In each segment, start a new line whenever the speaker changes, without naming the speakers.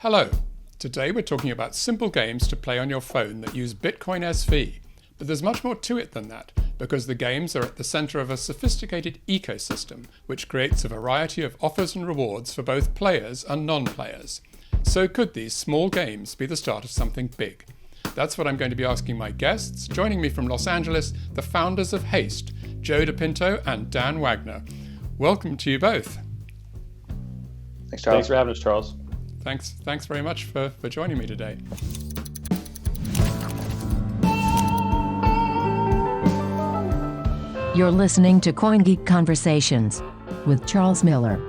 Hello. Today we're talking about simple games to play on your phone that use Bitcoin SV. But there's much more to it than that, because the games are at the center of a sophisticated ecosystem, which creates a variety of offers and rewards for both players and non-players. So could these small games be the start of something big? That's what I'm going to be asking my guests. Joining me from Los Angeles, the founders of Haste, Joe DePinto and Dan Wagner. Welcome to you both.
Thanks, Charles.
Thanks for having us, Charles.
Thanks very much for joining me today.
You're listening to CoinGeek Conversations with Charles Miller.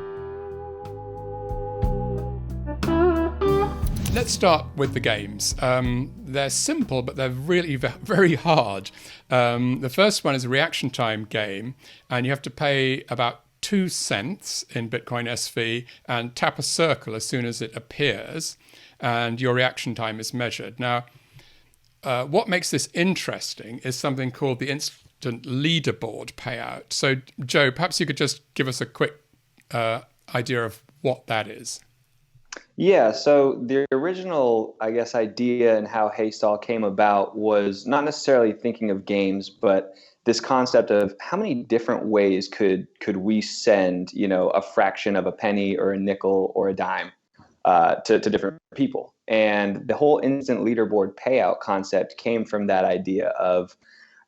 Let's start with the games. They're simple, but they're really very hard. The first one is a reaction time game, and you have to pay about 2 cents in Bitcoin SV and tap a circle as soon as it appears, and your reaction time is measured. Now, what makes this interesting is something called the Instant Leaderboard Payout. So, Joe, perhaps you could just give us a quick idea of what that is.
Yeah, so the original, idea and how Haste all came about was not necessarily thinking of games, but this concept of how many different ways could we send, a fraction of a penny or a nickel or a dime to different people. And the whole instant leaderboard payout concept came from that idea of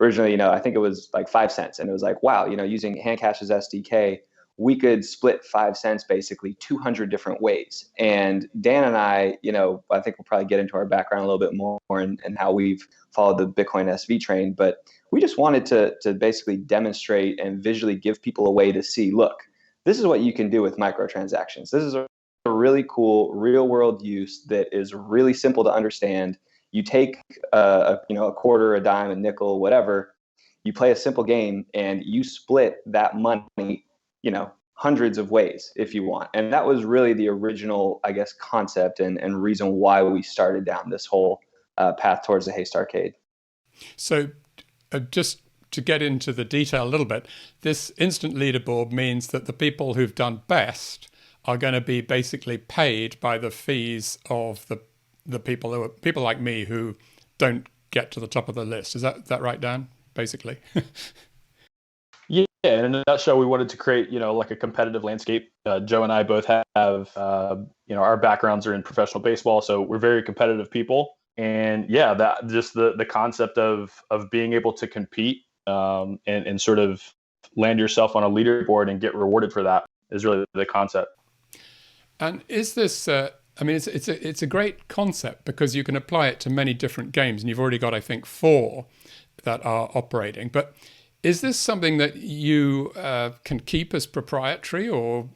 originally, I think it was like 5 cents. And it was like, wow, using Handcash's SDK, we could split 5 cents basically 200 different ways. And Dan and I think we'll probably get into our background a little bit more and how we've followed the Bitcoin SV train. But we just wanted to basically demonstrate and visually give people a way to see, look, this is what you can do with microtransactions. This is a really cool real world use that is really simple to understand. You take a quarter, a dime, a nickel, whatever, you play a simple game and you split that money hundreds of ways if you want. And that was really the original, concept and reason why we started down this whole path towards the Haste Arcade.
So just to get into the detail a little bit, this instant leaderboard means that the people who've done best are going to be basically paid by the fees of the people like me who don't get to the top of the list. Is that right, Dan? Basically.
Yeah, in a nutshell, we wanted to create, like a competitive landscape. Joe and I both have, our backgrounds are in professional baseball, so we're very competitive people. And yeah, that just the concept of being able to compete and sort of land yourself on a leaderboard and get rewarded for that is really the concept.
And is this? It's a great concept because you can apply it to many different games, and you've already got, I think, 4 that are operating. But is this something that you can keep as proprietary, or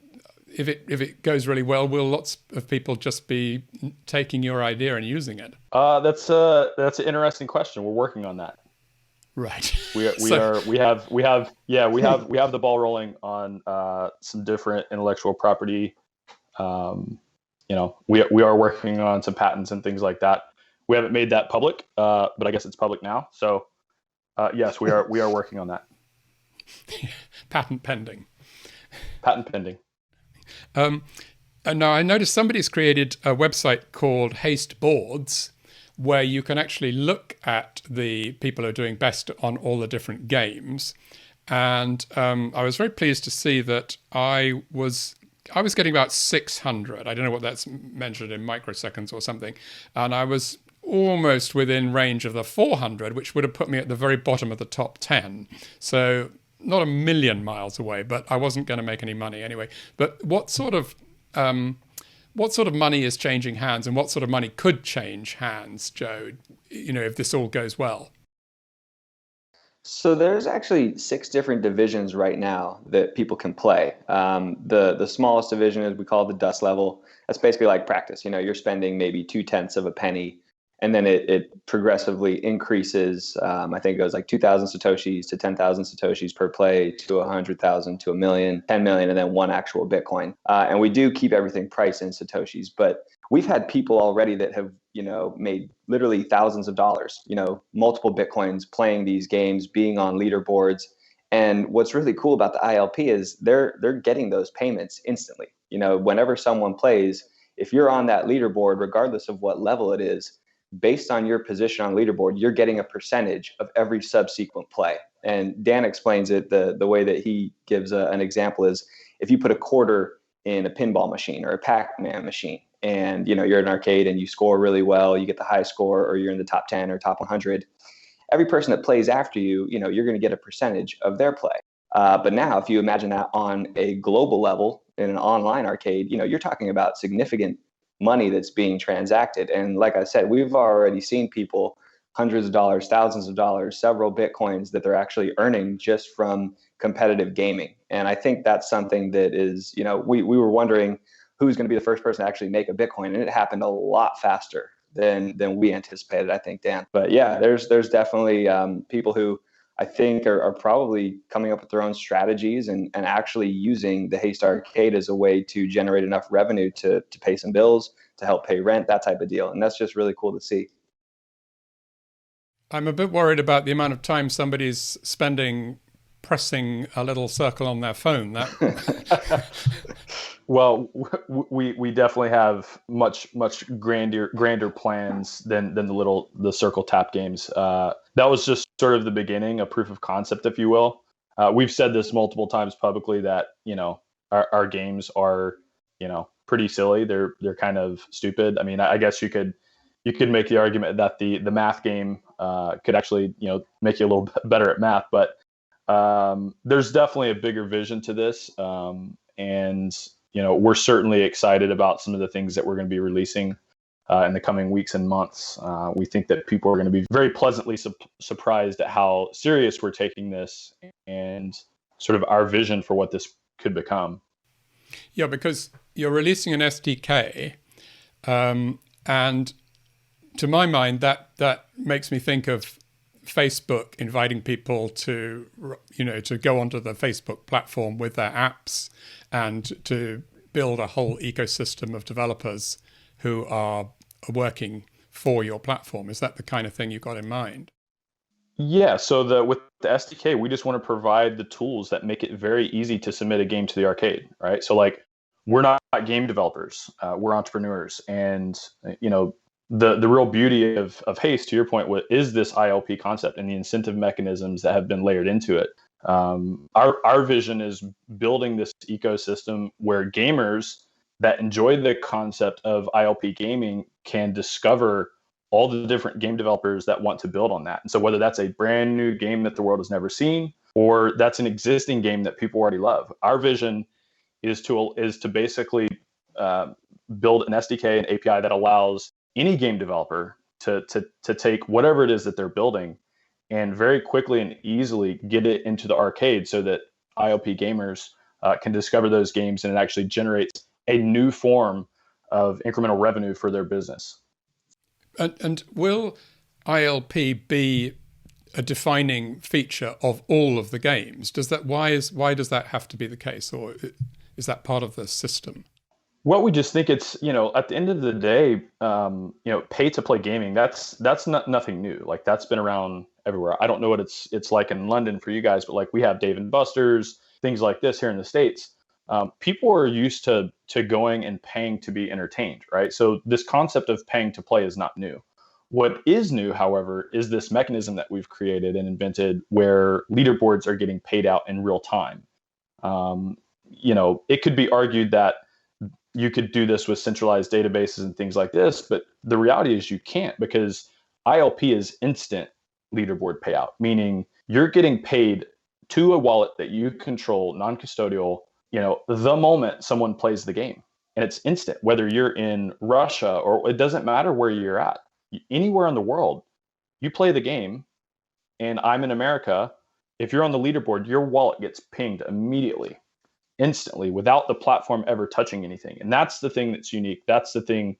if it goes really well, will lots of people just be taking your idea and using it?
That's an interesting question. We're working on that.
Right.
We have the ball rolling on some different intellectual property. We are working on some patents and things like that. We haven't made that public, but I guess it's public now. So yes, we are working on that.
Patent pending.
Patent pending.
And now I noticed somebody's created a website called Haste Boards, where you can actually look at the people who are doing best on all the different games. And I was very pleased to see that I was getting about 600. I don't know what that's measured in microseconds or something. And I was almost within range of the 400, which would have put me at the very bottom of the top 10. So not a million miles away, but I wasn't going to make any money anyway. But what sort of money is changing hands, and what sort of money could change hands, Joe, if this all goes well?
So there's actually 6 different divisions right now that people can play. The smallest division is, we call it the dust level. That's basically like practice. You're spending maybe 2/10 of a penny, and then it progressively increases. I think it goes like 2,000 Satoshis to 10,000 Satoshis per play to 100,000 to 1 million, 10 million, and then 1 actual Bitcoin. And we do keep everything priced in Satoshis, but we've had people already that have, made literally thousands of dollars, multiple Bitcoins playing these games, being on leaderboards. And what's really cool about the ILP is they're getting those payments instantly. Whenever someone plays, if you're on that leaderboard, regardless of what level it is, based on your position on leaderboard, you're getting a percentage of every subsequent play. And Dan explains it the way that he gives an example is if you put a quarter in a pinball machine or a Pac-Man machine, and you're at an arcade and you score really well, you get the high score, or you're in the top 10 or top 100. Every person that plays after you, you're going to get a percentage of their play. But now, if you imagine that on a global level in an online arcade, you're talking about significant money that's being transacted. And like I said, we've already seen people, hundreds of dollars, thousands of dollars, several Bitcoins that they're actually earning just from competitive gaming. And I think that's something that is, we were wondering who's going to be the first person to actually make a Bitcoin, and it happened a lot faster than we anticipated, I think, Dan. But yeah, there's definitely people who I think are probably coming up with their own strategies and actually using the Haste Arcade as a way to generate enough revenue to pay some bills, to help pay rent, that type of deal. And that's just really cool to see.
I'm a bit worried about the amount of time somebody's spending pressing a little circle on their phone. That
Well, we definitely have much grander plans than the circle tap games. That was just sort of the beginning, a proof of concept, if you will. We've said this multiple times publicly that our games are pretty silly. They're kind of stupid. I mean, I guess you could make the argument that the math game could actually make you a little bit better at math, but there's definitely a bigger vision to this, and we're certainly excited about some of the things that we're going to be releasing in the coming weeks and months. We think that people are going to be very pleasantly surprised at how serious we're taking this and sort of our vision for what this could become.
Yeah, because you're releasing an SDK, and to my mind, that makes me think of Facebook inviting people to go onto the Facebook platform with their apps and to build a whole ecosystem of developers who are working for your platform. Is that the kind of thing you got in mind?
Yeah, so with the SDK, we just want to provide the tools that make it very easy to submit a game to the arcade, right? So like, we're not game developers, we're entrepreneurs, and the real beauty of Haste, to your point, is this ILP concept and the incentive mechanisms that have been layered into it. Our vision is building this ecosystem where gamers that enjoy the concept of ILP gaming can discover all the different game developers that want to build on that. And so whether that's a brand new game that the world has never seen, or that's an existing game that people already love, our vision is to basically build an SDK, an API that allows any game developer to take whatever it is that they're building and very quickly and easily get it into the arcade so that ILP gamers can discover those games, and it actually generates a new form of incremental revenue for their business.
And will ILP be a defining feature of all of the games? Why does that have to be the case, or is that part of the system?
Well, we just think it's, at the end of the day, pay to play gaming, that's not nothing new. Like, that's been around everywhere. I don't know what it's like in London for you guys, but like, we have Dave and Buster's, things like this here in the States. People are used to going and paying to be entertained, right? So this concept of paying to play is not new. What is new, however, is this mechanism that we've created and invented where leaderboards are getting paid out in real time. It could be argued that you could do this with centralized databases and things like this, but the reality is you can't, because ILP is instant leaderboard payout, meaning you're getting paid to a wallet that you control, non-custodial, the moment someone plays the game. And it's instant, whether you're in Russia or it doesn't matter where you're at. Anywhere in the world, you play the game, and I'm in America. If you're on the leaderboard, your wallet gets pinged immediately, instantly, without the platform ever touching anything. And that's the thing that's unique. That's the thing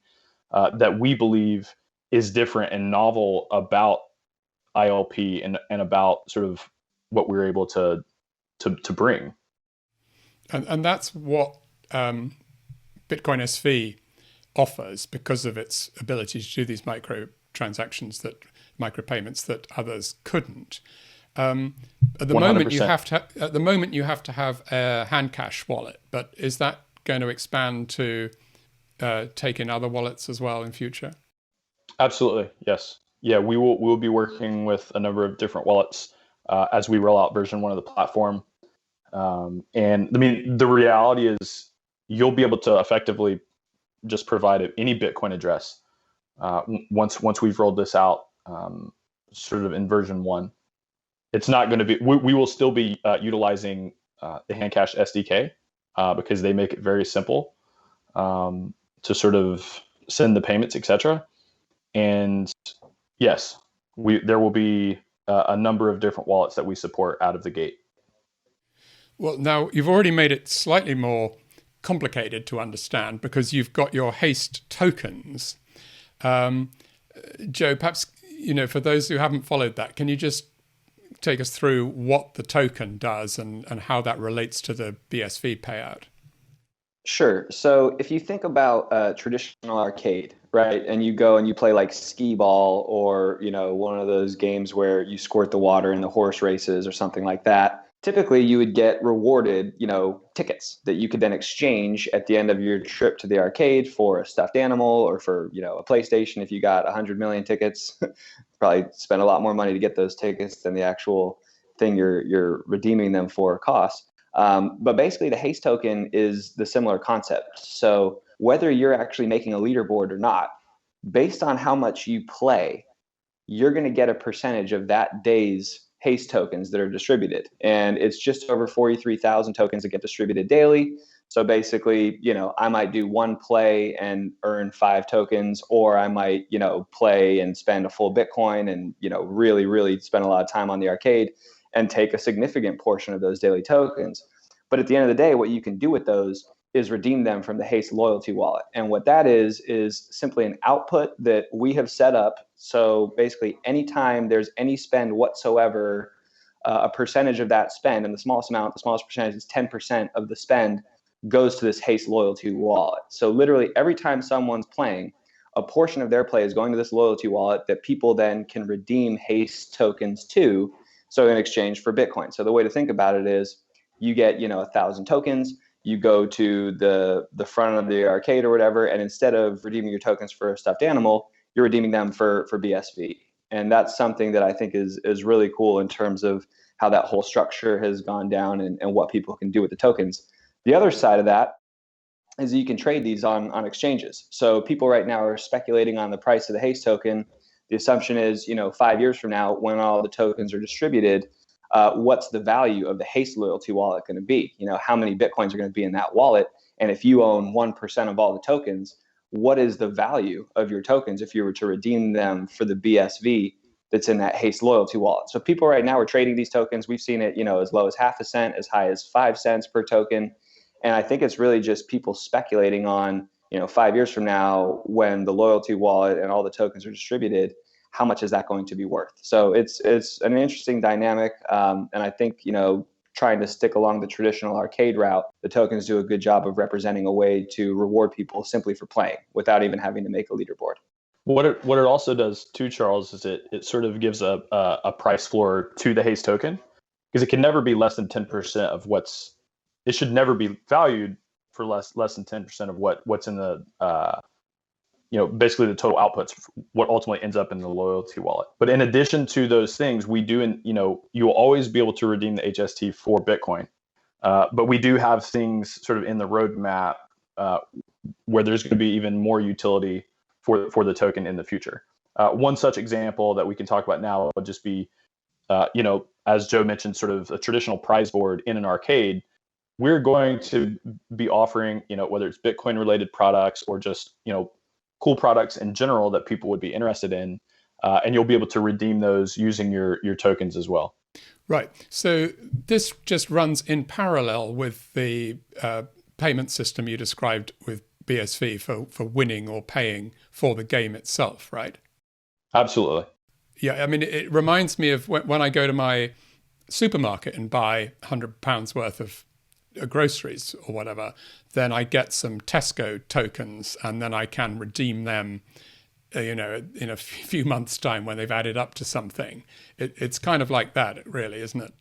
that we believe is different and novel about ILP and about sort of what we're able to bring.
And that's what Bitcoin SV offers, because of its ability to do these microtransactions, micropayments that others couldn't. At the 100%. moment you have to have a hand cash wallet, but is that going to expand to take in other wallets as well in future?
Absolutely, yes. Yeah, we will be working with a number of different wallets as we roll out version 1 of the platform. And I mean, the reality is you'll be able to effectively just provide any Bitcoin address once we've rolled this out, sort of in version 1. It's not going to be. We will still be utilizing the Handcash SDK because they make it very simple to sort of send the payments, etc. And yes, there will be a number of different wallets that we support out of the gate.
Well, now you've already made it slightly more complicated to understand because you've got your Haste tokens. Joe, perhaps, for those who haven't followed that, can you just take us through what the token does and how that relates to the BSV payout?
Sure. So if you think about a traditional arcade, right, and you go and you play like skee ball or, one of those games where you squirt the water in the horse races or something like that, typically you would get rewarded, tickets that you could then exchange at the end of your trip to the arcade for a stuffed animal or for, a PlayStation. If you got 100 million tickets, probably spend a lot more money to get those tickets than the actual thing you're redeeming them for costs. But basically, the Haste token is the similar concept. So whether you're actually making a leaderboard or not, based on how much you play, you're going to get a percentage of that day's Haste tokens that are distributed. And it's just over 43,000 tokens that get distributed daily. So basically, I might do one play and earn 5 tokens, or I might, play and spend a full Bitcoin and, really, really spend a lot of time on the arcade and take a significant portion of those daily tokens. But at the end of the day, what you can do with those is redeem them from the Haste loyalty wallet. And what that is simply an output that we have set up. So basically, anytime there's any spend whatsoever, a percentage of that spend, and the smallest percentage is 10% of the spend, goes to this Haste loyalty wallet. So literally every time someone's playing, a portion of their play is going to this loyalty wallet that people then can redeem Haste tokens to, so in exchange for Bitcoin. So the way to think about it is you get, 1,000 tokens, you go to the front of the arcade or whatever, and instead of redeeming your tokens for a stuffed animal, you're redeeming them for BSV. And that's something that I think is really cool in terms of how that whole structure has gone down and what people can do with the tokens. The other side of that is that you can trade these on exchanges. So people right now are speculating on the price of the Haste token. The assumption is, 5 years from now, when all the tokens are distributed, what's the value of the Haste loyalty wallet going to be? How many Bitcoins are going to be in that wallet? And if you own 1% of all the tokens, what is the value of your tokens if you were to redeem them for the BSV that's in that Haste loyalty wallet? So people right now are trading these tokens. We've seen it, as low as half a cent, as high as 5 cents per token. And I think it's really just people speculating on, 5 years from now, when the loyalty wallet and all the tokens are distributed, how much is that going to be worth? So it's an interesting dynamic. And I think, trying to stick along the traditional arcade route, the tokens do a good job of representing a way to reward people simply for playing without even having to make a leaderboard.
What it also does too, Charles, is it sort of gives a price floor to the Haste token, because it can never be less than 10% of it should never be valued for less than 10% of what's in the basically the total outputs, what ultimately ends up in the loyalty wallet. But in addition to those things, we do, you'll always be able to redeem the HST for Bitcoin. But we do have things sort of in the roadmap where there's going to be even more utility for the token in the future. One such example that we can talk about now would just be, as Joe mentioned, sort of a traditional prize board in an arcade. We're going to be offering, whether it's Bitcoin related products or just, cool products in general that people would be interested in. And you'll be able to redeem those using your tokens as well.
Right. So this just runs in parallel with the payment system you described with BSV for winning or paying for the game itself, right?
Absolutely.
Yeah. I mean, it reminds me of when I go to my supermarket and buy £100 worth of groceries or whatever, then I get some Tesco tokens and then I can redeem them, in a few months' time when they've added up to something. It's kind of like that, really, isn't it?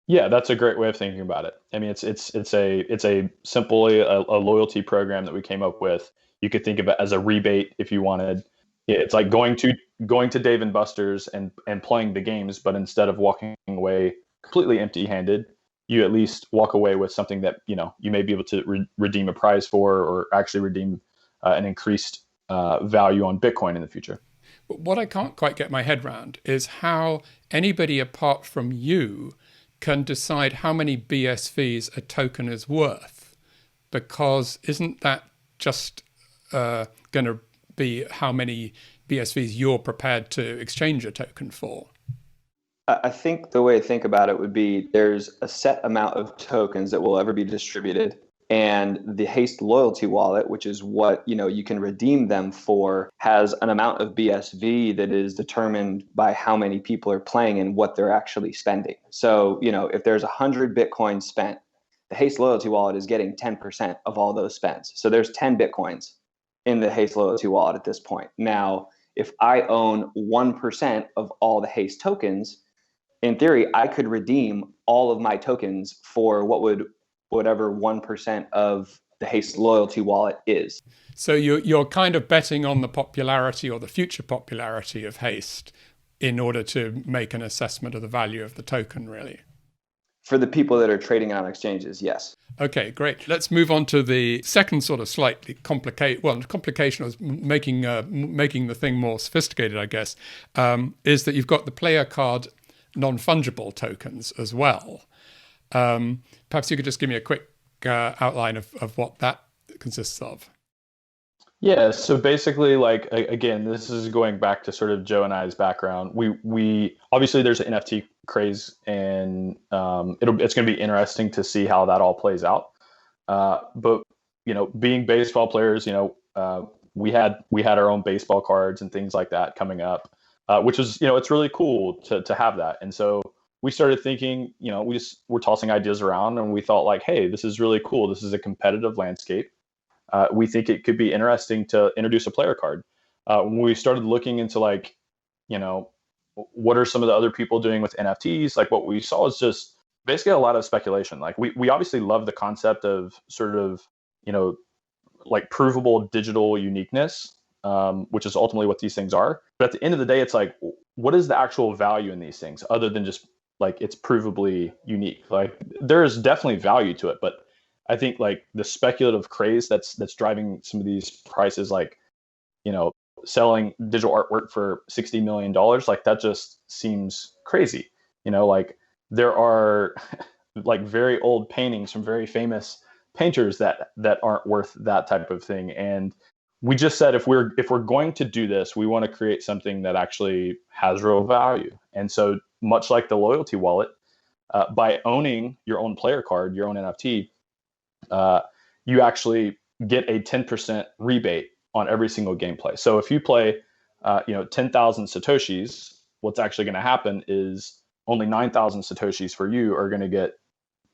Yeah, that's a great way of thinking about it. I mean, it's a simply a loyalty program that we came up with. You could think of it as a rebate if you wanted. It's like going to Dave and Buster's and playing the games, but instead of walking away completely empty-handed, you at least walk away with something that you may be able to redeem a prize for, or actually redeem an increased value on Bitcoin in the future.
What I can't quite get my head around is how anybody apart from you can decide how many BSVs a token is worth, because isn't that just going to be how many BSVs you're prepared to exchange a token for?
I think the way to think about it would be there's a set amount of tokens that will ever be distributed. And the Haste loyalty wallet, which is what you can redeem them for, has an amount of BSV that is determined by how many people are playing and what they're actually spending. So, if there's 100 Bitcoins spent, the Haste loyalty wallet is getting 10% of all those spends. So there's 10 Bitcoins in the Haste loyalty wallet at this point. Now, if I own 1% of all the Haste tokens, in theory, I could redeem all of my tokens for whatever 1% of the Haste loyalty wallet is.
So you're kind of betting on the popularity or the future popularity of Haste in order to make an assessment of the value of the token, really.
For the people that are trading on exchanges, yes.
Okay, great. Let's move on to the second sort of slightly complication of making the thing more sophisticated, I guess, is that you've got the player card non-fungible tokens as well. Perhaps you could just give me a quick outline of what that consists of.
Yeah, so basically, like, again, this is going back to sort of Joe and I's background. We obviously there's an NFT craze, and it's going to be interesting to see how that all plays out. But being baseball players, we had our own baseball cards and things like that coming up, which is it's really cool to have that. And so we started thinking, we're tossing ideas around, and we thought like, hey, this is really cool. This is a competitive landscape. We think it could be interesting to introduce a player card. When we started looking into what are some of the other people doing with NFTs, like what we saw is just basically a lot of speculation. Like we obviously love the concept of sort of, like provable digital uniqueness, which is ultimately what these things are. But at the end of the day, it's like, what is the actual value in these things other than just like it's provably unique? Like there is definitely value to it, but I think like the speculative craze that's driving some of these prices, like, selling digital artwork for $60 million, like that just seems crazy. Like there are like very old paintings from very famous painters that aren't worth that type of thing. And we just said, if we're going to do this, we want to create something that actually has real value. And so much like the loyalty wallet, by owning your own player card, your own NFT, you actually get a 10% rebate on every single gameplay. So if you play, 10,000 Satoshis, what's actually going to happen is only 9,000 Satoshis for you are going to get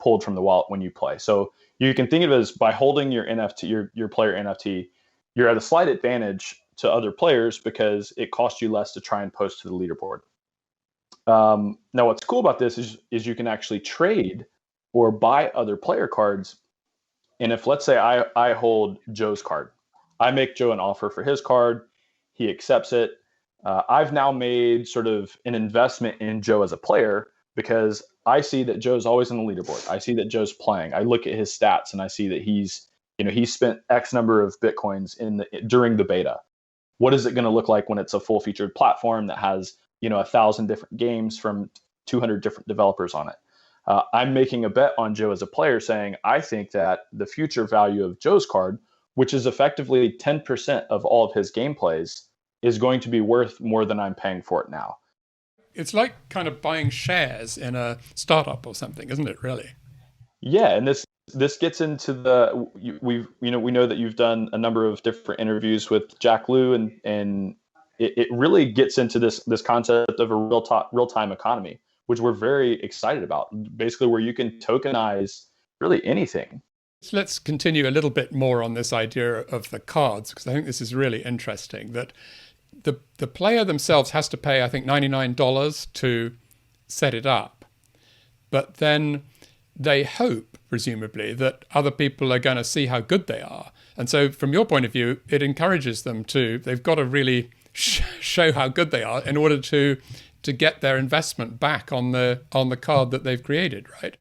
pulled from the wallet when you play. So you can think of it as by holding your NFT, your player NFT, you're at a slight advantage to other players because it costs you less to try and post to the leaderboard. Now, what's cool about this is you can actually trade or buy other player cards. And if, let's say, I hold Joe's card, I make Joe an offer for his card, he accepts it. I've now made sort of an investment in Joe as a player because I see that Joe's always on the leaderboard. I see that Joe's playing. I look at his stats and I see that he's spent X number of Bitcoins during the beta. What is it going to look like when it's a full featured platform that has 1,000 different games from 200 different developers on it? I'm making a bet on Joe as a player, saying I think that the future value of Joe's card, which is effectively 10% of all of his gameplays, is going to be worth more than I'm paying for it now.
It's like kind of buying shares in a startup or something, isn't it, really?
Yeah, and this gets into we know that you've done a number of different interviews with Jack Liu, and it really gets into this concept of a real-time economy, which we're very excited about, basically where you can tokenize really anything.
So let's continue a little bit more on this idea of the cards, because I think this is really interesting, that the player themselves has to pay, I think, $99 to set it up. But then they hope, presumably, that other people are going to see how good they are And so from your point of view, it encourages them they've got to really show how good they are in order to get their investment back on the card that they've created, right?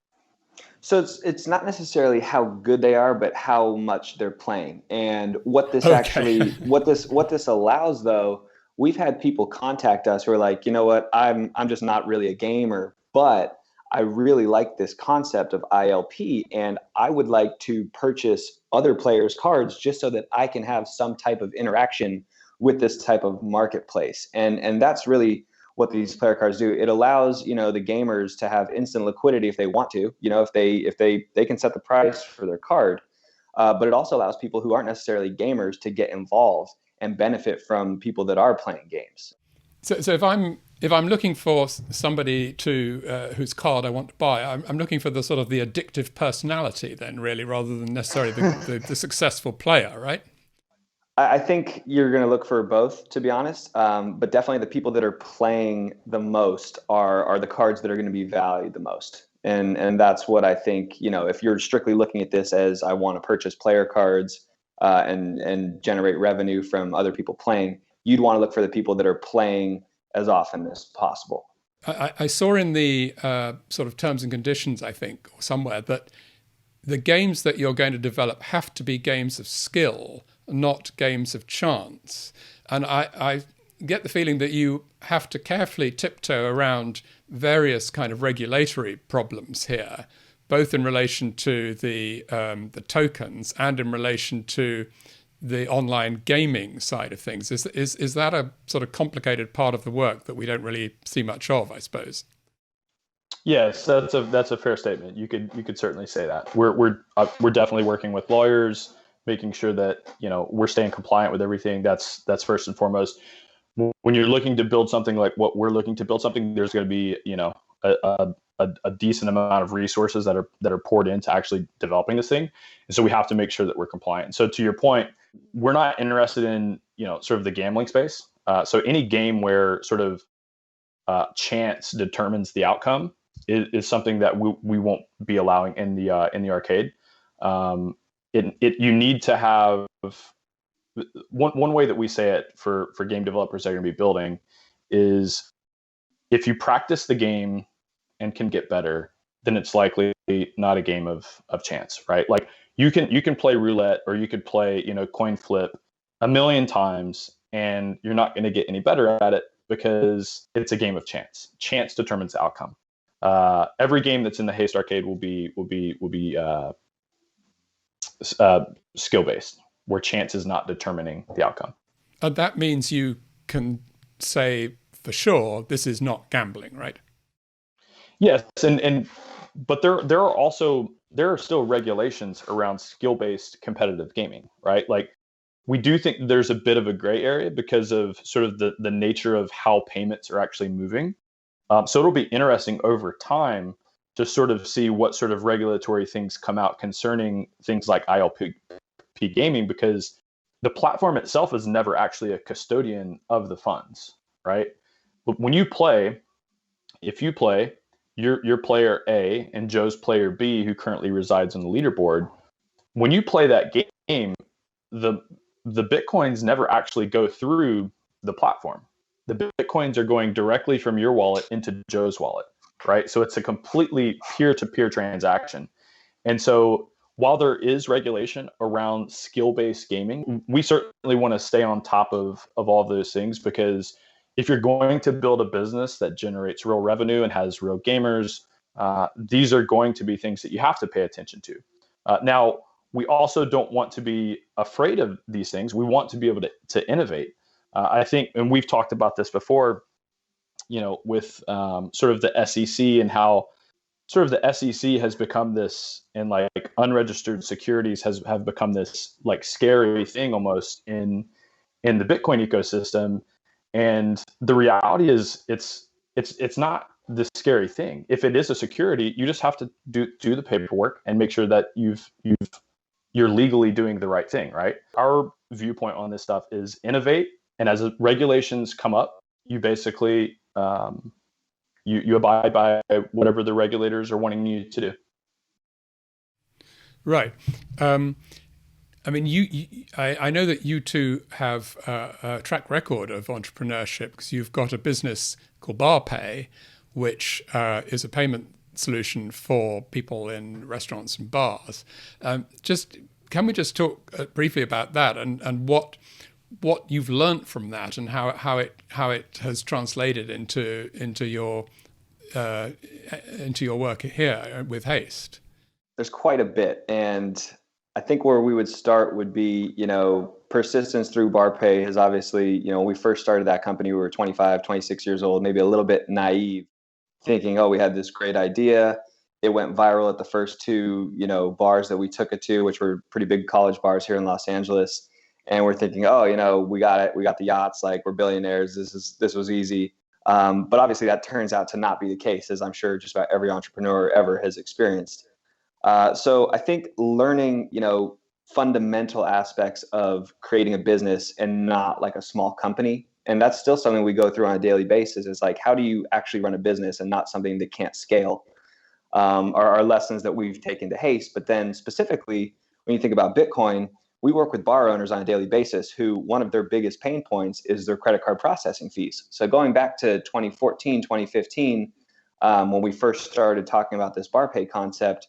So it's not necessarily how good they are, but how much they're playing. And what this
Okay.
what this allows, though, we've had people contact us who are like, you know what, I'm just not really a gamer, but I really like this concept of ILP, and I would like to purchase other players' cards just so that I can have some type of interaction with this type of marketplace. And that's really what these player cards do. It allows, the gamers to have instant liquidity if they want to, if they can set the price for their card. But it also allows people who aren't necessarily gamers to get involved and benefit from people that are playing games.
So if I'm looking for somebody whose card I want to buy, I'm looking for the sort of the addictive personality then, really, rather than necessarily the successful player, right?
I think you're going to look for both, to be honest. But definitely the people that are playing the most are the cards that are going to be valued the most. And that's what I think, if you're strictly looking at this as I want to purchase player cards and generate revenue from other people playing, you'd want to look for the people that are playing as often as possible.
I saw in the sort of terms and conditions, I think, or somewhere, that the games that you're going to develop have to be games of skill, not games of chance. And I get the feeling that you have to carefully tiptoe around various kind of regulatory problems here, both in relation to the tokens and in relation to the online gaming side of things. Is that a sort of complicated part of the work that we don't really see much of, I suppose?
Yes, that's a fair statement. You could certainly say that. We're definitely working with lawyers, making sure that we're staying compliant with everything. That's first and foremost. When you're looking to build something like what we're looking to build something, there's going to be a decent amount of resources that are poured into actually developing this thing, and so we have to make sure that we're compliant. So to your point, we're not interested in sort of the gambling space. So any game where sort of chance determines the outcome is something that we won't be allowing in the arcade. You need to have one way that we say it for game developers that are going to be building is, if you practice the game and can get better, then it's likely not a game of chance, right? Like you can play roulette, or you could play coin flip a million times, and you're not going to get any better at it because it's a game of chance. Chance determines the outcome. Every game that's in the Haste arcade will be skill based, where chance is not determining the outcome.
And that means you can say for sure this is not gambling, right?
Yes, but there are still regulations around skill based competitive gaming, right? Like, we do think there's a bit of a gray area because of sort of the nature of how payments are actually moving. So it'll be interesting over time to sort of see what sort of regulatory things come out concerning things like ILP gaming, because the platform itself is never actually a custodian of the funds, right? But when you play, if you play, you're player A and Joe's player B, who currently resides on the leaderboard. When you play that game, the Bitcoins never actually go through the platform. The Bitcoins are going directly from your wallet into Joe's wallet, right? So it's a completely peer-to-peer transaction. And so while there is regulation around skill-based gaming, we certainly want to stay on top of all of those things, because if you're going to build a business that generates real revenue and has real gamers, these are going to be things that you have to pay attention to. Now, we also don't want to be afraid of these things. We want to be able to innovate. I think, and we've talked about this before, with sort of the SEC, and how sort of the SEC has become this, and like unregistered securities have become this like scary thing almost in the Bitcoin ecosystem. And the reality is it's not this scary thing. If it is a security, you just have to do the paperwork and make sure that you're legally doing the right thing, right? Our viewpoint on this stuff is innovate, and as regulations come up, you basically you abide by whatever the regulators are wanting you to do.
Right. And I mean, I know that you two have a track record of entrepreneurship because you've got a business called BarPay, which is a payment solution for people in restaurants and bars. Can we just talk briefly about that and what you've learnt from that and how it has translated into your work here with Haste?
There's quite a bit, and I think where we would start would be, persistence through BarPay has obviously, when we first started that company, we were 25, 26 years old, maybe a little bit naive, thinking, oh, we had this great idea. It went viral at the first two, bars that we took it to, which were pretty big college bars here in Los Angeles. And we're thinking, oh, we got it. We got the yachts. Like, we're billionaires. This was easy. But obviously that turns out to not be the case, as I'm sure just about every entrepreneur ever has experienced. So I think learning, fundamental aspects of creating a business and not like a small company. And that's still something we go through on a daily basis. Is like, how do you actually run a business and not something that can't scale? Are lessons that we've taken to Haste. But then specifically, when you think about Bitcoin, we work with bar owners on a daily basis who one of their biggest pain points is their credit card processing fees. So going back to 2014, 2015, when we first started talking about this BarPay concept,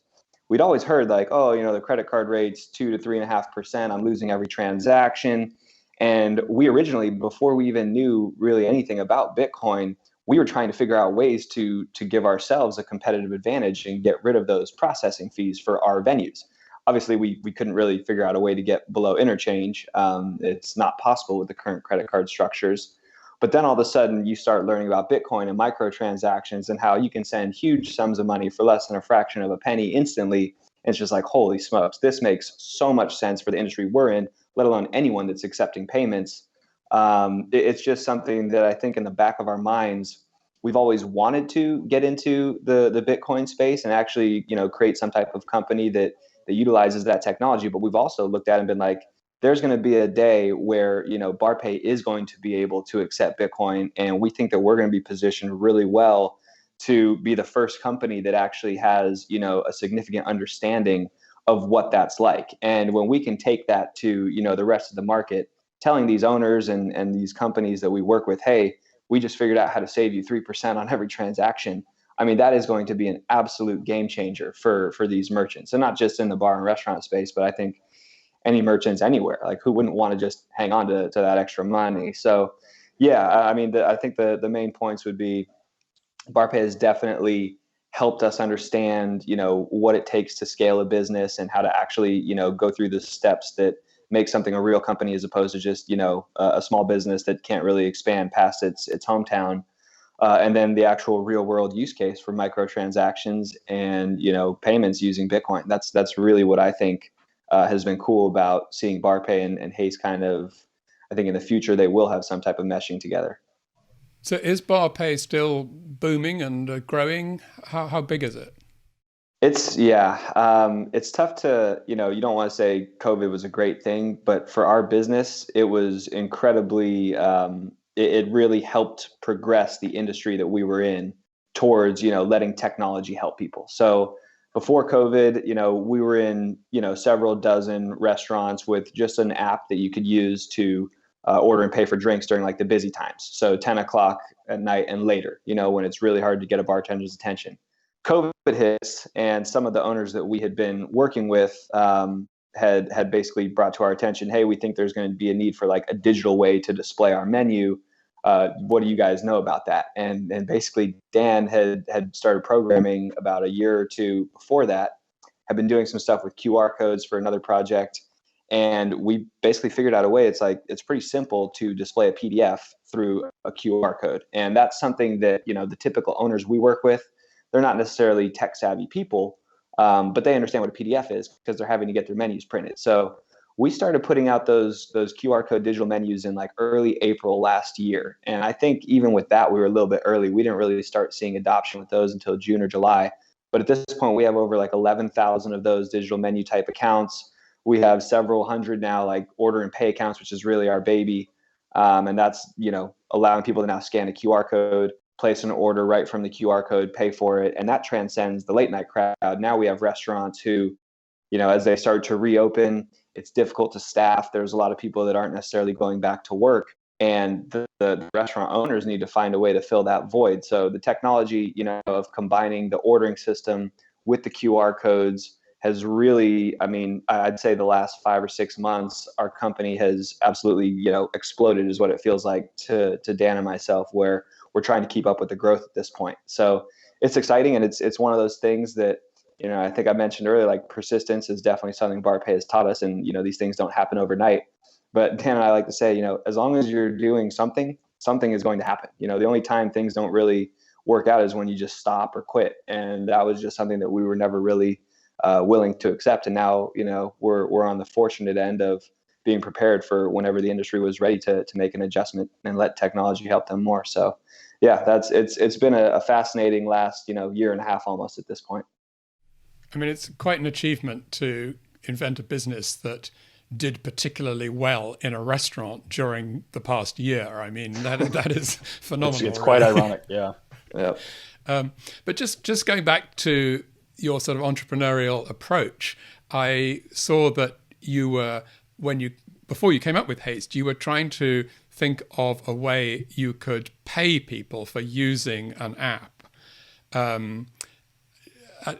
we'd always heard like, oh, the credit card rate's 2 to 3.5%. I'm losing every transaction. And we originally, before we even knew really anything about Bitcoin, we were trying to figure out ways to give ourselves a competitive advantage and get rid of those processing fees for our venues. Obviously, we couldn't really figure out a way to get below interchange. It's not possible with the current credit card structures. But then all of a sudden, you start learning about Bitcoin and microtransactions and how you can send huge sums of money for less than a fraction of a penny instantly. And it's just like, holy smokes, this makes so much sense for the industry we're in, let alone anyone that's accepting payments. It's just something that I think in the back of our minds, we've always wanted to get into the Bitcoin space and actually, create some type of company that utilizes that technology. But we've also looked at it and been like, there's going to be a day where, BarPay is going to be able to accept Bitcoin. And we think that we're going to be positioned really well to be the first company that actually has, a significant understanding of what that's like. And when we can take that to, the rest of the market, telling these owners and these companies that we work with, hey, we just figured out how to save you 3% on every transaction. I mean, that is going to be an absolute game changer for these merchants. And not just in the bar and restaurant space, but I think any merchants anywhere. Like, who wouldn't want to just hang on to that extra money? So, yeah, I mean, I think the main points would be BarPay has definitely helped us understand, what it takes to scale a business and how to actually, go through the steps that make something a real company as opposed to just, a small business that can't really expand past its hometown. And then the actual real world use case for microtransactions and, payments using Bitcoin. That's really what I think has been cool about seeing BarPay and Haste kind of, I think in the future, they will have some type of meshing together.
So is BarPay still booming and growing? How big is it?
It's tough to, you don't want to say COVID was a great thing, but for our business, it was incredibly, it really helped progress the industry that we were in towards, letting technology help people. So before COVID, we were in, several dozen restaurants with just an app that you could use to order and pay for drinks during like the busy times. So 10 o'clock at night and later, when it's really hard to get a bartender's attention. COVID hits, and some of the owners that we had been working with had basically brought to our attention, hey, we think there's going to be a need for like a digital way to display our menu. What do you guys know about that? And basically Dan had started programming about a year or two before that, had been doing some stuff with QR codes for another project. And we basically figured out a way. It's like, it's pretty simple to display a PDF through a QR code. And that's something that, the typical owners we work with, they're not necessarily tech savvy people, but they understand what a PDF is because they're having to get their menus printed. So we started putting out those QR code digital menus in like early April last year. And I think even with that, we were a little bit early. We didn't really start seeing adoption with those until June or July. But at this point, we have over like 11,000 of those digital menu type accounts. We have several hundred now like order and pay accounts, which is really our baby. And that's, allowing people to now scan a QR code, place an order right from the QR code, pay for it. And that transcends the late night crowd. Now we have restaurants who, as they start to reopen, It's difficult to staff. There's a lot of people that aren't necessarily going back to work, and the restaurant owners need to find a way to fill that void. So the technology, of combining the ordering system with the QR codes has really, I'd say the last 5 or 6 months, our company has absolutely, exploded is what it feels like to Dan and myself, where we're trying to keep up with the growth at this point. So it's exciting, and it's one of those things that, I think I mentioned earlier, like persistence is definitely something BarPay has taught us, and, these things don't happen overnight. But Dan and I like to say, as long as you're doing something is going to happen. The only time things don't really work out is when you just stop or quit. And that was just something that we were never really willing to accept. And now, we're on the fortunate end of being prepared for whenever the industry was ready to make an adjustment and let technology help them more. So yeah, it's been a fascinating last, year and a half almost at this point.
It's quite an achievement to invent a business that did particularly well in a restaurant during the past year. That is phenomenal.
It's quite ironic, yeah.
Yeah.
But just going back to your sort of entrepreneurial approach, I saw that you were, before you came up with Haste, you were trying to think of a way you could pay people for using an app.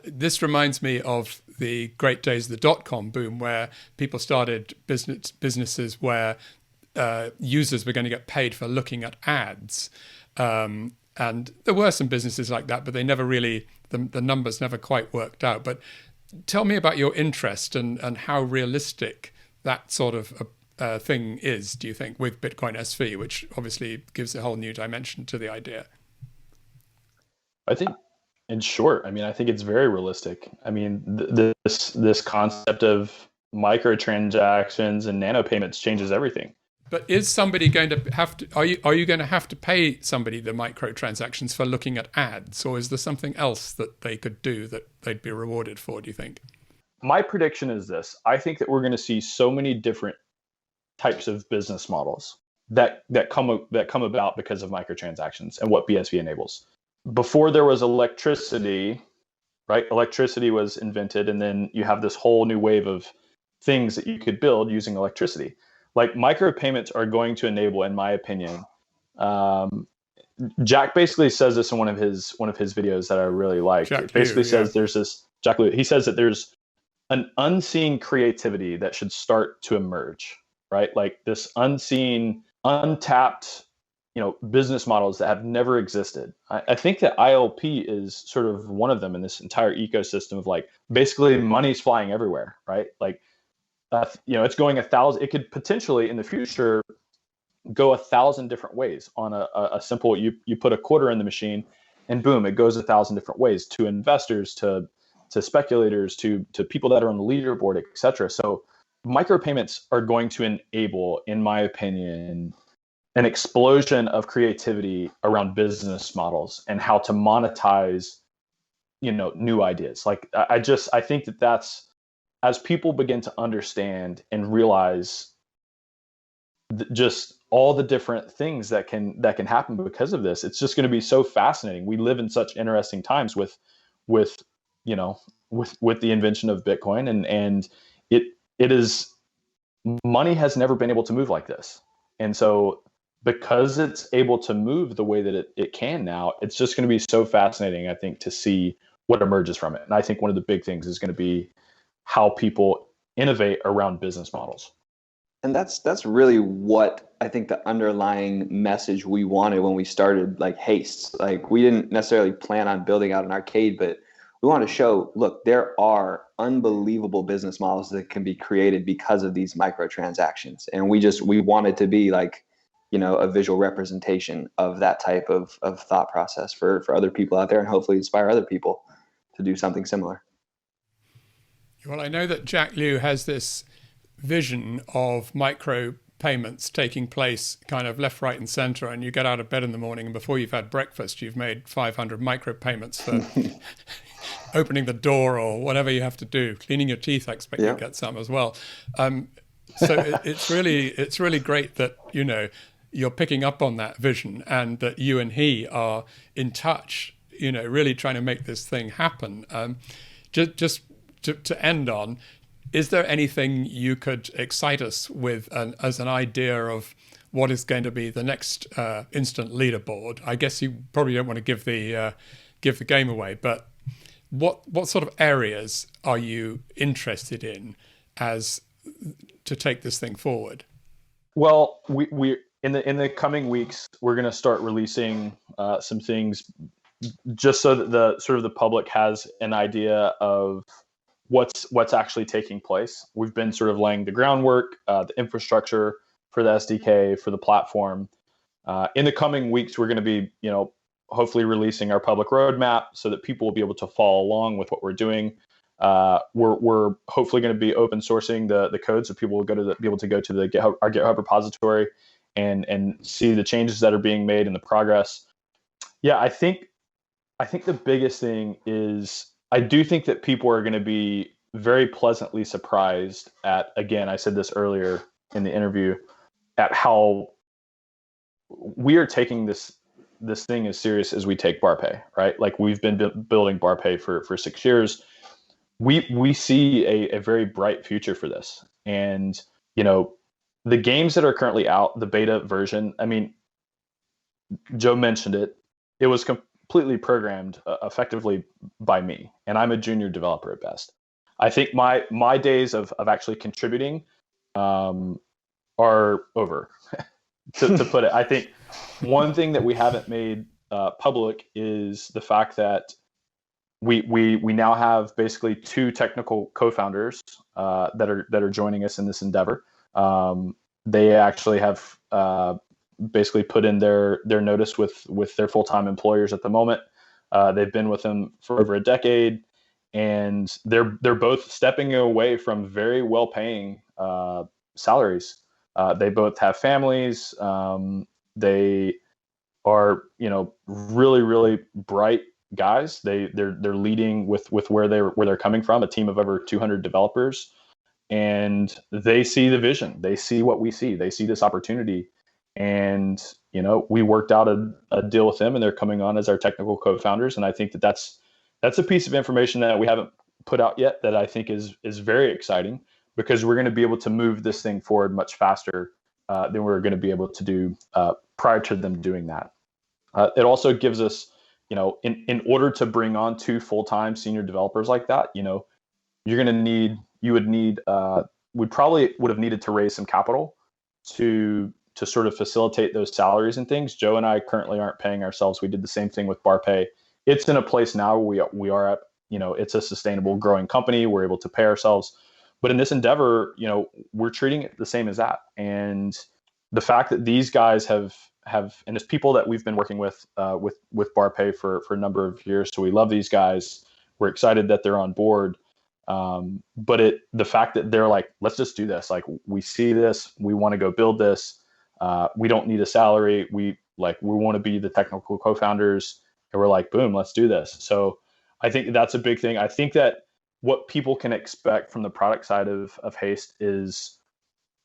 This reminds me of the great days of the dot-com boom, where people started businesses where users were going to get paid for looking at ads. And there were some businesses like that, but they never really, the numbers never quite worked out. But tell me about your interest and how realistic that sort of thing is, do you think, with Bitcoin SV, which obviously gives a whole new dimension to the idea?
I think, in short, I think it's very realistic. This concept of microtransactions and nanopayments changes everything.
But is somebody going to have to? Are you going to have to pay somebody the microtransactions for looking at ads, or is there something else that they could do that they'd be rewarded for? Do you think?
My prediction is this: I think that we're going to see so many different types of business models that come about because of microtransactions and what BSV enables. Before there was electricity, right? Electricity was invented, and then you have this whole new wave of things that you could build using electricity. Like micropayments are going to enable, in my opinion. Jack basically says this in one of his videos that I really like. It basically says there's this Jack Liu. He says that there's an unseen creativity that should start to emerge, right? Like this unseen, untapped, business models that have never existed. I think that ILP is sort of one of them in this entire ecosystem of like basically money's flying everywhere, right? Like, it's going 1,000. It could potentially in the future go 1,000 different ways on a simple. You put a quarter in the machine, and boom, it goes 1,000 different ways to investors, to speculators, to people that are on the leaderboard, etc. So micropayments are going to enable, in my opinion, an explosion of creativity around business models and how to monetize, new ideas. Like I think that's, as people begin to understand and realize just all the different things that can happen because of this, it's just going to be so fascinating. We live in such interesting times with the invention of Bitcoin, and it is, money has never been able to move like this. And so because it's able to move the way that it can now, it's just going to be so fascinating, I think, to see what emerges from it. And I think one of the big things is going to be how people innovate around business models.
And that's really what I think the underlying message we wanted when we started like Haste. Like we didn't necessarily plan on building out an arcade, but we want to show, look, there are unbelievable business models that can be created because of these microtransactions. And we wanted to be like, a visual representation of that type of thought process for other people out there, and hopefully inspire other people to do something similar.
Well, I know that Jack Liu has this vision of micro payments taking place kind of left, right, and center, and you get out of bed in the morning, and before you've had breakfast, you've made 500 micro payments for opening the door or whatever you have to do, cleaning your teeth. I expect you get some as well. So it's really great that you're picking up on that vision, and that you and he are in touch, really trying to make this thing happen. Just to end on, is there anything you could excite us with as an idea of what is going to be the next instant leaderboard? I guess you probably don't want to give the game away, but what sort of areas are you interested in as to take this thing forward?
Well, we in the coming weeks, we're going to start releasing some things just so that the public has an idea of what's actually taking place. We've been sort of laying the groundwork, the infrastructure for the SDK, for the platform. In the coming weeks, we're going to be, hopefully releasing our public roadmap so that people will be able to follow along with what we're doing. We're hopefully going to be open sourcing the code, so people will be able to go to our GitHub repository and see the changes that are being made and the progress. Yeah, I think the biggest thing is I do think that people are going to be very pleasantly surprised at, again, I said this earlier in the interview, at how we are taking this thing as serious as we take BarPay, right? Like, we've been building BarPay for 6 years. We see a very bright future for this. And, the games that are currently out, the beta version, I mean, Joe mentioned it. It was completely programmed effectively by me, and I'm a junior developer at best. I think my days of actually contributing are over, to put it. I think one thing that we haven't made public is the fact that we now have basically 2 technical co-founders that are joining us in this endeavor. They actually have basically put in their notice with their full-time employers at the moment. They've been with them for over a decade, and they're both stepping away from very well-paying salaries. They both have families. They are, really, really bright guys. They're leading with where they're coming from, a team of over 200 developers, and they see the vision. They see what we see. They see this opportunity. And, we worked out a deal with them, and they're coming on as our technical co-founders. And I think that's a piece of information that we haven't put out yet that I think is very exciting, because we're going to be able to move this thing forward much faster than we're going to be able to do prior to them doing that. It also gives us, in order to bring on 2 full-time senior developers like that, we probably would have needed to raise some capital to sort of facilitate those salaries and things. Joe and I currently aren't paying ourselves. We did the same thing with BarPay. It's in a place now where we are at, it's a sustainable, growing company. We're able to pay ourselves. But in this endeavor, we're treating it the same as that. And the fact that these guys have, and it's people that we've been working with BarPay for a number of years. So we love these guys. We're excited that they're on board. But the fact that they're like, let's just do this. Like, we see this, we want to go build this. We don't need a salary. We want to be the technical co-founders, and we're like, boom, let's do this. So I think that's a big thing. I think that what people can expect from the product side of Haste is,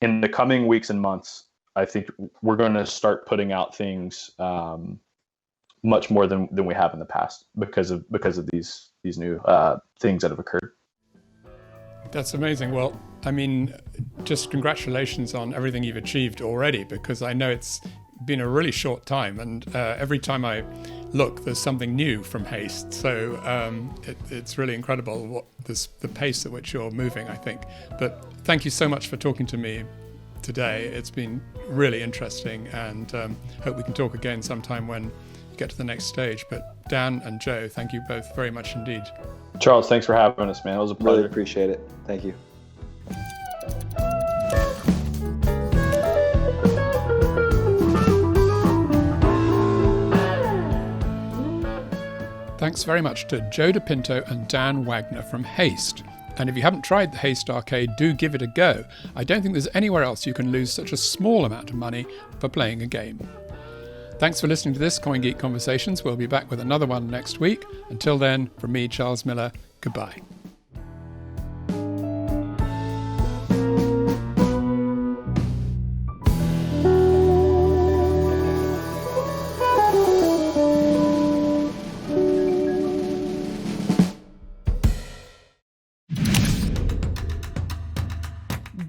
in the coming weeks and months, I think we're going to start putting out things much more than we have in the past because of these new things that have occurred.
That's amazing. Well, I mean, just congratulations on everything you've achieved already, because I know it's been a really short time, and every time I look, there's something new from Haste. So it's really incredible the pace at which you're moving, I think. But thank you so much for talking to me today. It's been really interesting, and hope we can talk again sometime when you get to the next stage. But Dan and Joe, thank you both very much indeed.
Charles, thanks for having us, man. It was a pleasure.
Really appreciate it. Thank you.
Thanks very much to Joe DePinto and Dan Wagner from Haste. And if you haven't tried the Haste Arcade, do give it a go. I don't think there's anywhere else you can lose such a small amount of money for playing a game. Thanks for listening to this CoinGeek Conversations. We'll be back with another one next week. Until then, from me, Charles Miller, goodbye.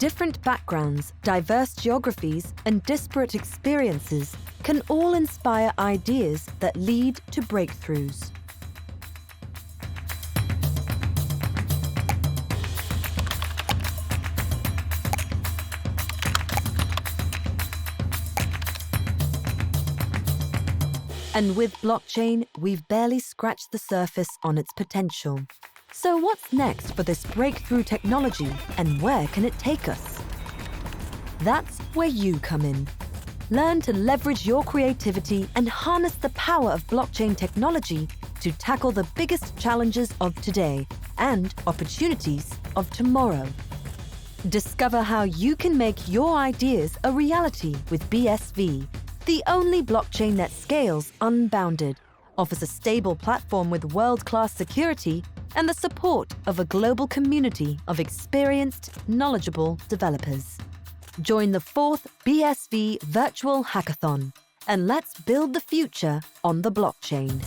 different backgrounds, diverse geographies, and disparate experiences can all inspire ideas that lead to breakthroughs. And with blockchain, we've barely scratched the surface on its potential. So what's next for this breakthrough technology, and where can it take us? That's where you come in. Learn to leverage your creativity and harness the power of blockchain technology to tackle the biggest challenges of today and opportunities of tomorrow. Discover how you can make your ideas a reality with BSV, the only blockchain that scales unbounded, offers a stable platform with world-class security, and the support of a global community of experienced, knowledgeable developers. Join the 4th BSV Virtual Hackathon, and let's build the future on the blockchain.